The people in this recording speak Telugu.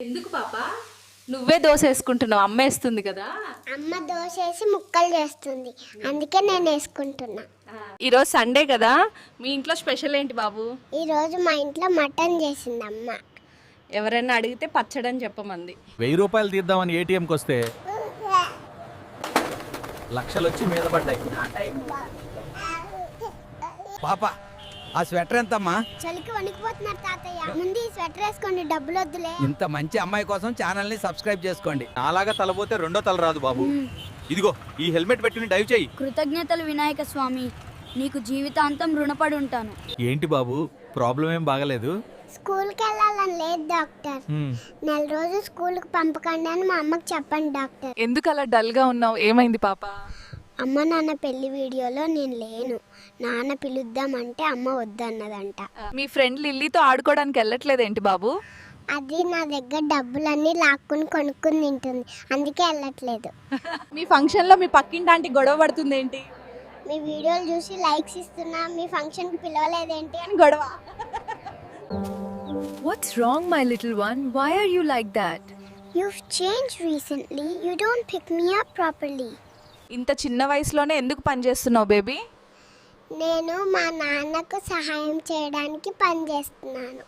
ఎందుకు పాప? నువ్వే దోశ వేసుకుంటున్నావు, అమ్మ వేస్తుంది కదా. అమ్మ దోశ వేసి ముక్కలు చేస్తుంది, అందుకే నేను వేసుకుంటున్నా. ఈరోజు సండే కదా, మీ ఇంట్లో స్పెషల్ ఏంటి బాబు? ఈరోజు మా ఇంట్లో మటన్ చేసింది అమ్మ. ఎవరైనా అడిగితే పచ్చడని చెప్పమంది. 1000 రూపాయలు తీద్దామని ఏటీఎంకి వస్తే లక్షలు వచ్చి మీద పడ్డాయి. పాప ఆ స్వెటర్ ఎంతమ్మా? చలికి వణికిపోతున్నారు తాతయ్య, ముందు ఈ స్వెటర్ వేసుకోండి, డబ్బులు వద్దులే. ఇంత మంచి అమ్మాయి కోసం ఛానల్ ని సబ్స్క్రైబ్ చేసుకోండి. అలాగా తలపోతే రెండో తల రాదు బాబు. ఇదిగో ఈ హెల్మెట్ పెట్టుకుని డైవ్ చేయి. కృతజ్ఞతలు వినాయక స్వామి, నీకు జీవితాంతం రుణపడి ఉంటాను. ఏంటి బాబు, ప్రాబ్లం ఏం బాగలేదు? స్కూల్కి వెళ్ళాలని లేదు డాక్టర్. నెల రోజు స్కూల్కి పంపకండి అని మా అమ్మకి చెప్పండి డాక్టర్. ఎందుకు అలా డల్గా ఉన్నావు, ఏమైంది పాప? అమ్మ నాన్న పెళ్లి వీడియోలో నేను లేను, నాన్న పిలుద్దామంటే అమ్మ వద్దన్నదంట. మీ ఫ్రెండ్ లిల్లీతో ఆడుకోవడానికి వెళ్ళట్లేదేంటి బాబు? అది నా దగ్గర డబ్బులన్నీ లాక్కుని కొనుక్కుని తింటుంది, అందుకే వెళ్ళట్లేదు. మీ ఫంక్షన్లో మీ పక్కింటి ఆంటీ గొడవ పడుతుంది ఏంటి? మీ వీడియోలు చూసి లైక్స్ ఇస్తున్నా, మీ ఫంక్షన్కి పిలవలేదేంటి అని గొడవ. What's wrong, my little one? Why are you like that? You've changed recently. You don't pick me up properly. ఇంత చిన్న వయసులోనే ఎందుకు పని చేస్తున్నావు బేబీ? నేను మా నాన్నకు సహాయం చేయడానికి పని చేస్తున్నాను.